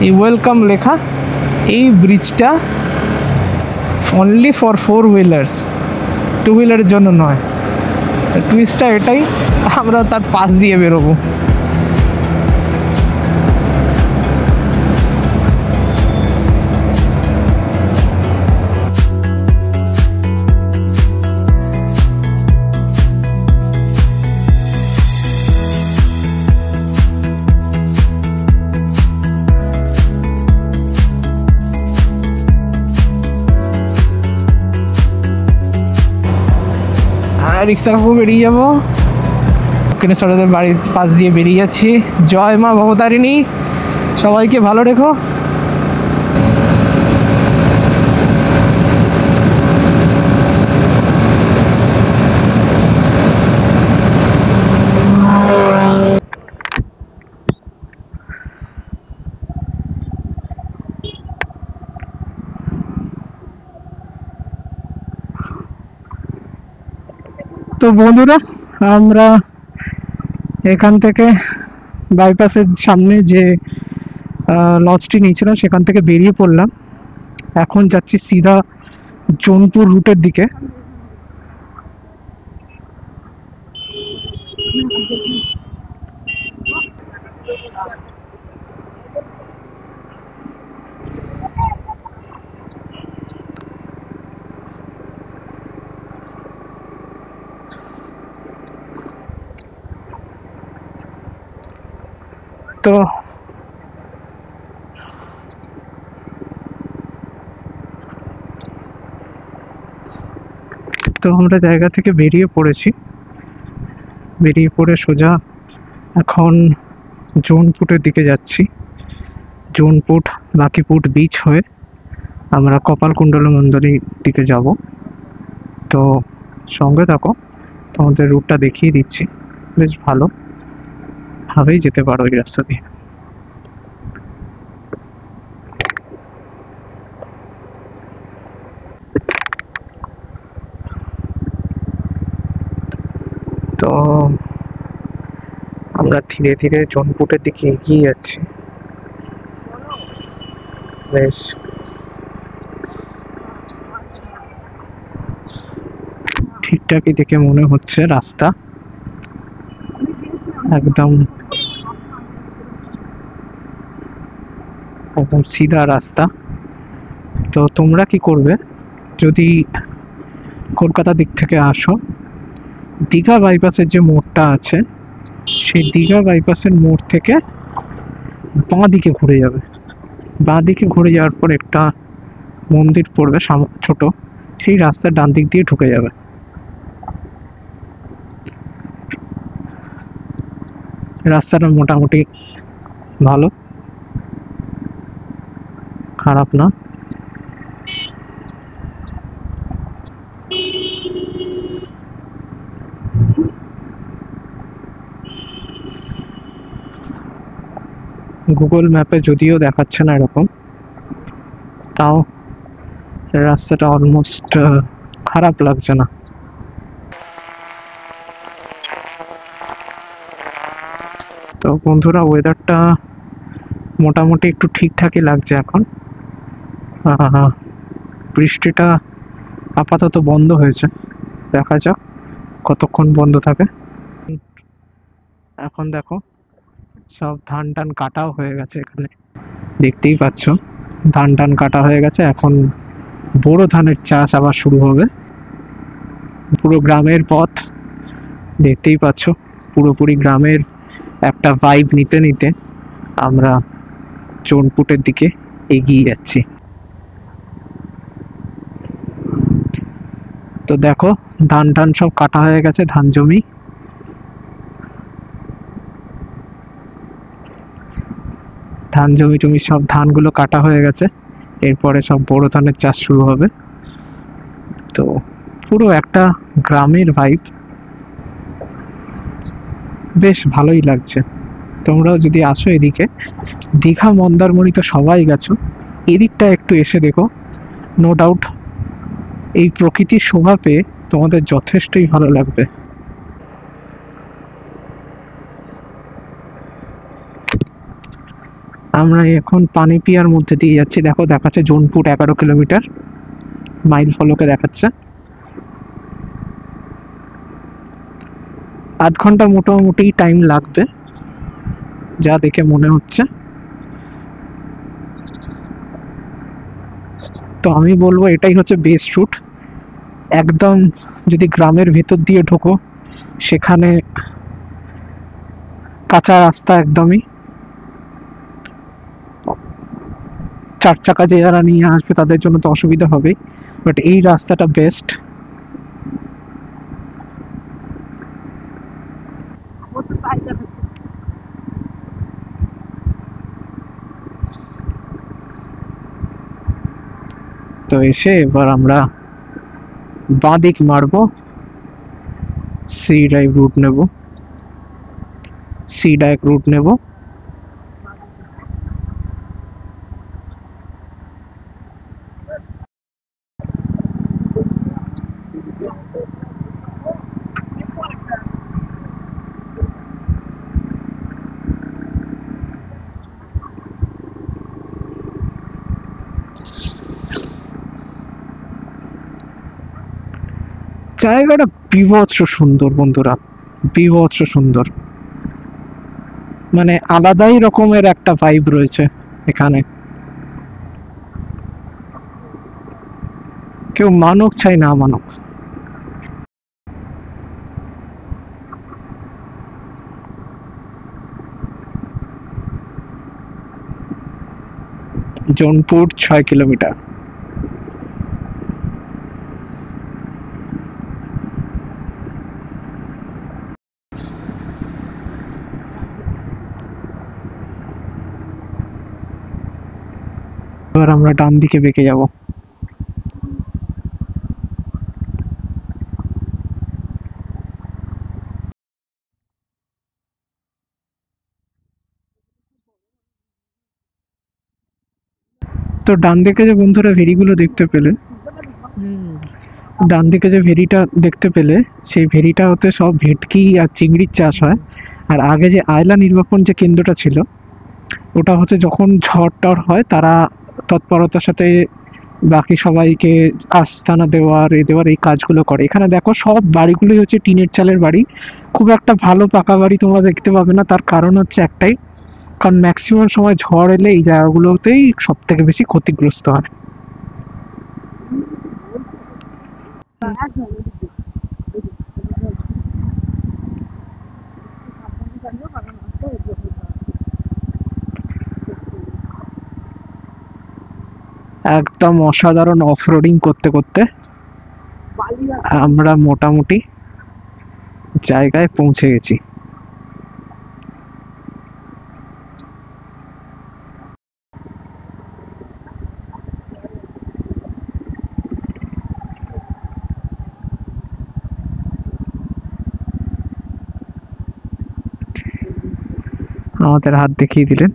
এই ওয়েলকাম লেখা। এই ব্রিজটা অনলি ফর 4 হুইলার্স, 2 হুইলারের জন্য নয়। তো টুইস্টটা এটাই, আমরা তার পাশ দিয়ে বেরোবো। রিক্সা কাকু বেরিয়ে যাবো, দক্ষিণেশ্বরদের বাড়ির পাশ দিয়ে বেরিয়ে যাচ্ছি। জয় মা ভবতারিণী, সবাইকে ভালো রেখো। তো বন্ধুরা, আমরা এখান থেকে বাইপাসের সামনে যে লজটি নিয়েছিলাম সেখান থেকে বেরিয়ে পড়লাম। এখন যাচ্ছি সিধা জোনপুর রুটের দিকে। তো আমরা জায়গা থেকে বেরিয়ে পড়েছি, বেরিয়ে পড়ে সোজা এখন জোনপুটের দিকে যাচ্ছি। জোনপুট বাকিপুট বিচ হয়ে আমরা কপালকুণ্ডলা মন্দিরের দিকে যাব। তো সঙ্গে থাকো, তোমাদের রুটটা দেখিয়ে দিচ্ছি। বেশ ভালোভাবেই যেতে পারো এই রাস্তা দিয়ে। তো আমরা ধীরে ধীরে জোনপুটের দিকে এগিয়ে যাচ্ছি। বেশ ঠিকঠাকই দেখে মনে হচ্ছে, রাস্তা একদম সিধা রাস্তা। তো তোমরা কি করবে, যদি কলকাতা দিক থেকে আসো, দীঘা বাইপাসের যে মোড়টা আছে সেই দীঘা বাইপাসের মোড় থেকে বাঁ দিকে ঘুরে যাবে। বাঁ দিকে ঘুরে যাওয়ার পর একটা মন্দির পড়বে ছোট, সেই রাস্তার ডান দিক দিয়ে ঢুকে যাবে। রাস্তাটা মোটামুটি ভালো, খারাপ না। গুগল ম্যাপে যদিও দেখাচ্ছে না এরকম, তাও রাস্তাটা অলমোস্ট খারাপ লাগছে না। তো বন্ধুরা, ওয়েদারটা মোটামুটি একটু ঠিকঠাকই লাগছে এখন। বৃষ্টিটা আপাতত বন্ধ হয়েছে, দেখা যাক কতক্ষণ বন্ধ থাকে। এখন দেখো সব ধান টান কাটাও হয়ে গেছে, এখানে দেখতেই পাচ্ছ ধান টান কাটা হয়ে গেছে। এখন বোরো ধানের চাষ আবার শুরু হবে। পুরো গ্রামের পথ দেখতেই পাচ্ছ, পুরোপুরি গ্রামের একটা ভাইব নিতে নিতে আমরা জোনপুটের দিকে এগিয়ে যাচ্ছি। তো দেখো ধান টান সব কাটা হয়ে গেছে, ধান জমি। ধান জমি টমি সব ধানগুলো কাটা হয়ে গেছে, এরপরে সব বোরো ধানের চাষ শুরু হবে। তো পুরো একটা গ্রামের ভাইব, বেশ ভালোই লাগছে। তোমরাও যদি আসো এদিকে, দীঘা মন্দারমণি তো সবাই গেছো, এদিকটা একটু এসে দেখো। নো ডাউট এই প্রকৃতির শোভা পেয়ে তোমাদের যথেষ্টই ভালো লাগবে। আমরা এখন পানিপিয়ার মধ্যে দিয়ে যাচ্ছি। দেখো দেখাচ্ছে জোনপুর 11 কিলোমিটার, মাইল ফলকে দেখাচ্ছে। আধ ঘন্টা মোটামুটি টাইম লাগবে যা দেখে মনে হচ্ছে। তো আমি বলবো এটাই হচ্ছে বেস্ট রুট। একদম যদি গ্রামের ভেতর দিয়ে ঢোকো, সেখানে কাঁচা রাস্তা একদমই, 4 চাকা যে যারা নিয়ে আসবে তাদের জন্য তো অসুবিধা হবেই, বাট এই রাস্তাটা বেস্ট। তো এসে এবার আমরা বাঁ দিক মারবো, সি ডাইভ রুট নেব। জায়গাটা বীভৎস সুন্দর বন্ধুরা, বীভৎস সুন্দর। মানে আলাদাই রকমের একটা ভাইব রয়েছে এখানে। কেউ মানুক চাই না মানুক। জোনপুর 6 কিলোমিটার। এবার আমরা ডান দিকে বেঁকে যাব। তো ডান দিকে যে বন্ধুরা ভেরিগুলো দেখতে পেলে, ডান দিকে যে ভেরিটা দেখতে পেলে, সেই ভেরিটা হতে সব ভেটকি আর চিংড়ির চাষ হয়। আর আগে যে আয়লা নির্বাপন যে কেন্দ্রটা ছিল, ওটা হচ্ছে যখন ঝড় টড় হয় তারা তৎপরতার সাথে বাকি সবাইকে আস্তানা দেওয়ার এই কাজগুলো করে। এখানে দেখো সব বাড়িগুলোই হচ্ছে টিনের চালের বাড়ি, খুব একটা ভালো পাকা বাড়ি তোমরা দেখতে পাবে না। তার কারণ হচ্ছে একটাই, কারণ ম্যাক্সিমাম সময় ঝড় এলে এই জায়গাগুলোতেই সব থেকে বেশি ক্ষতিগ্রস্ত হয়। একদম অসাধারণ অফ রোডিং করতে করতে আমরা মোটামুটি জায়গায় পৌঁছে গেছি। আমাদের হাত দেখিয়ে দিলেন।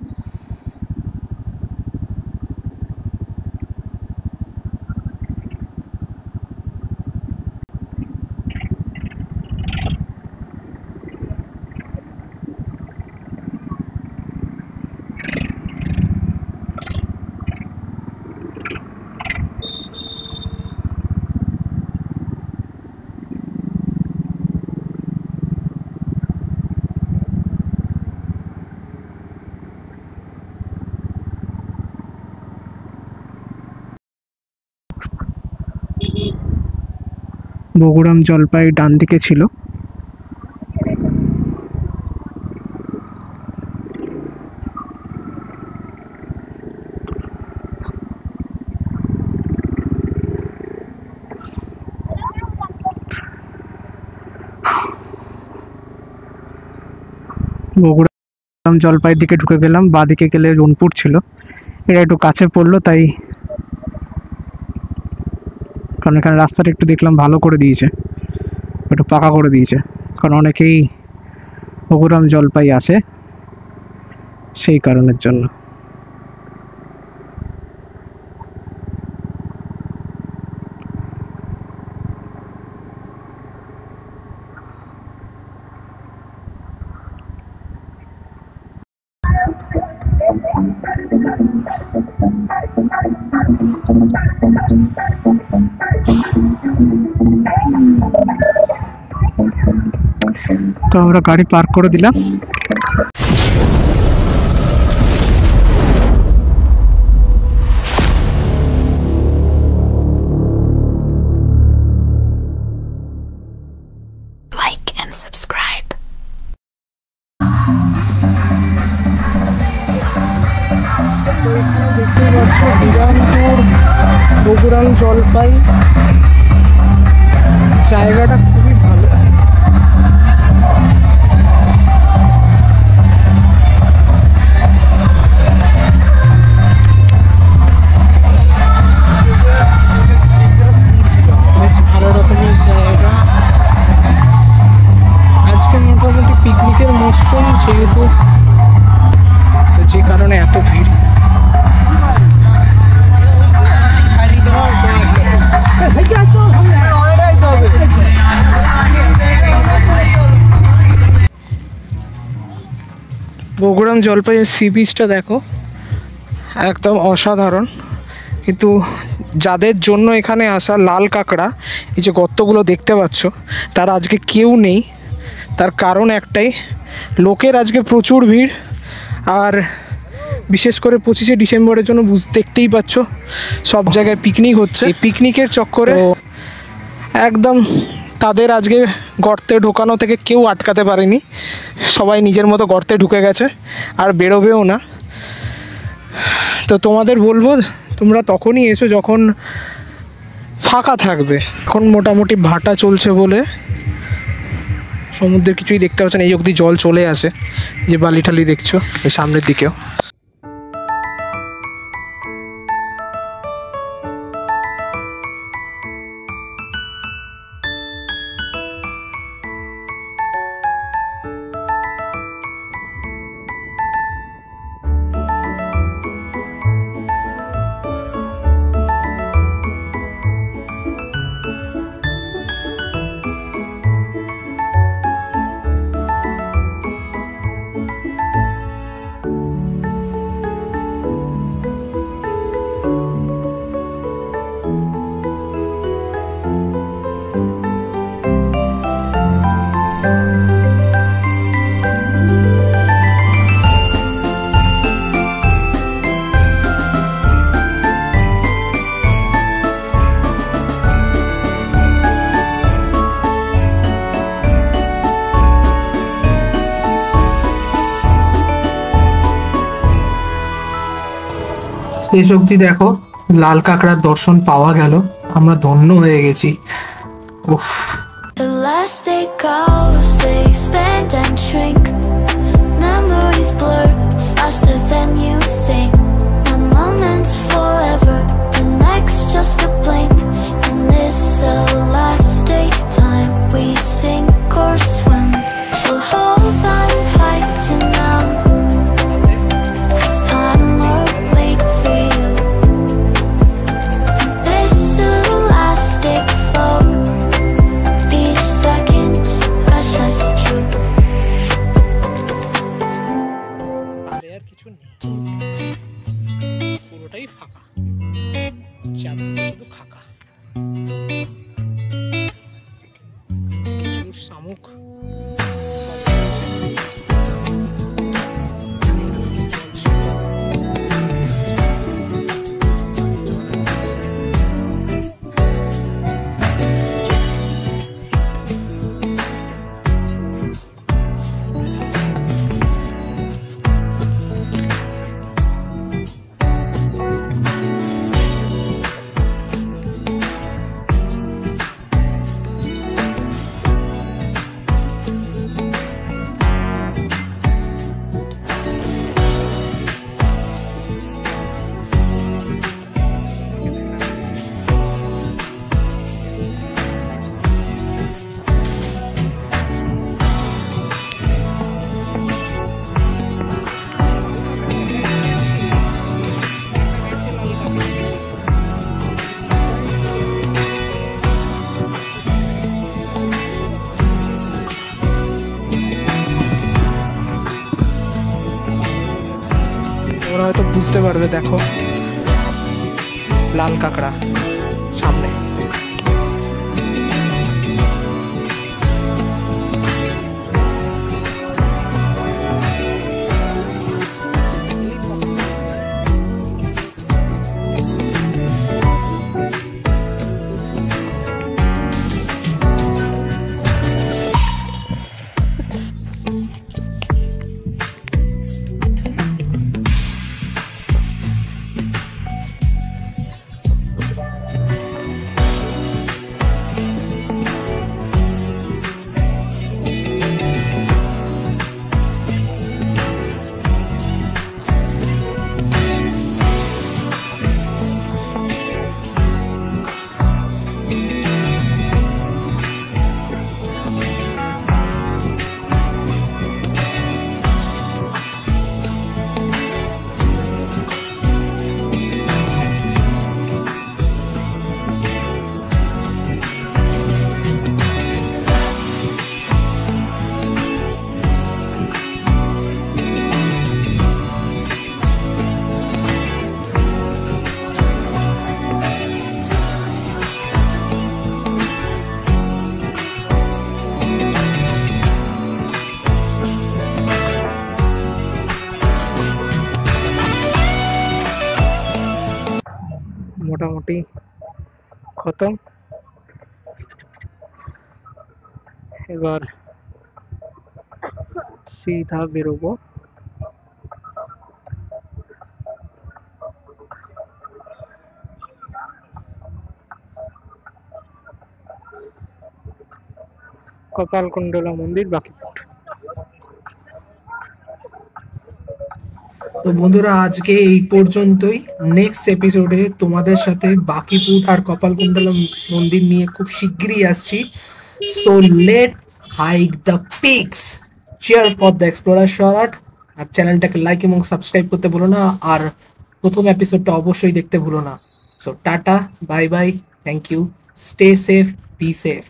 বগুড়াম জলপাই ডান দিকে ছিল। বগুড়াম জলপাইয়ের দিকে ঢুকে গেলাম, বাঁ দিকে গেলে রনপুর ছিল। এটা একটু কাছে পড়লো তাই, কারণ এখানে রাস্তাটা একটু দেখলাম ভালো করে দিয়েছে, একটু পাকা করে দিয়েছে, কারণ অনেকেই বগুড়াম জলপাই আসে সেই কারণের জন্য। তো আমরা গাড়ি পার্ক করে দিলাম। Like and subscribe. তো এখানে দেখতেই পাচ্ছ বিরামপুর বগুড়ান জলপাই, জায়গাটা খুবই ভালো। বেশ ভালো রকমের জায়গা। আজকে মোটামুটি পিকনিকের মরশুম, সেহেতু যে কারণে এত ভিড়। বগুড়াম জলপাইয়ের সি বিচটা দেখো, একদম অসাধারণ। কিন্তু যাদের জন্য এখানে আসা লাল কাঁকড়া, এই যে গর্তগুলো দেখতে পাচ্ছ, তারা আজকে কেউ নেই। তার কারণ একটাই, লোকের আজকে প্রচুর ভিড়। আর বিশেষ করে 25শে ডিসেম্বরের জন্য দেখতেই পাচ্ছ সব জায়গায় পিকনিক হচ্ছে। এই পিকনিকের চক্করে একদম তাদের আজকে গর্তে ঢোকানো থেকে কেউ আটকাতে পারেনি। সবাই নিজের মতো গর্তে ঢুকে গেছে, আর বেরোবেও না। তো তোমাদের বলবো, তোমরা তখনই এসো যখন ফাঁকা থাকবে। এখন মোটামুটি ভাটা চলছে বলে সমুদ্রের কিছুই দেখতে পাচ্ছেন। এই অবধি জল চলে আসে, যে বালি ঠালি দেখছো এই সামনের দিকেও। শেষ অবধি দেখো লাল কাঁকড়ার দর্শন পাওয়া গেল, আমরা ধন্য হয়ে গেছি। উফ। The last day goes, they expand and shrink. Memories blur faster than you think. One moment's forever, the next just a blink. And this the last day time we sink or swim. So hold on tight to now. This time will wait for you. This the last day flow. Each second's precious true. আর আর কিছু নেই, পুরোটাই ফাঁকা, চারদিকে শুধু খাকা। প্রচুর শামুক। হয়তো বুঝতে পারবে। দেখো লাল কাঁকড়া সামনে। মোটামুটি খতম। এবার সিধা বেরোবো। কপালকুণ্ডলা মন্দির বাকিপুট। তো বন্ধুরা আজকে এই পর্যন্তই। নেক্সট এপিসোডে তোমাদের সাথে বাকিপুট আর কপালকুণ্ডলা মন্দির নিয়ে খুব শিগগিরই আসছি। So let hike the peaks. Cheer for the explorer শরট। আর চ্যানেলটাকে লাইক এবং সাবস্ক্রাইব করতে ভুলো না, আর প্রথম এপিসোডটা অবশ্যই দেখতে ভুলো না। So tata, bye bye, thank you, stay safe, be safe.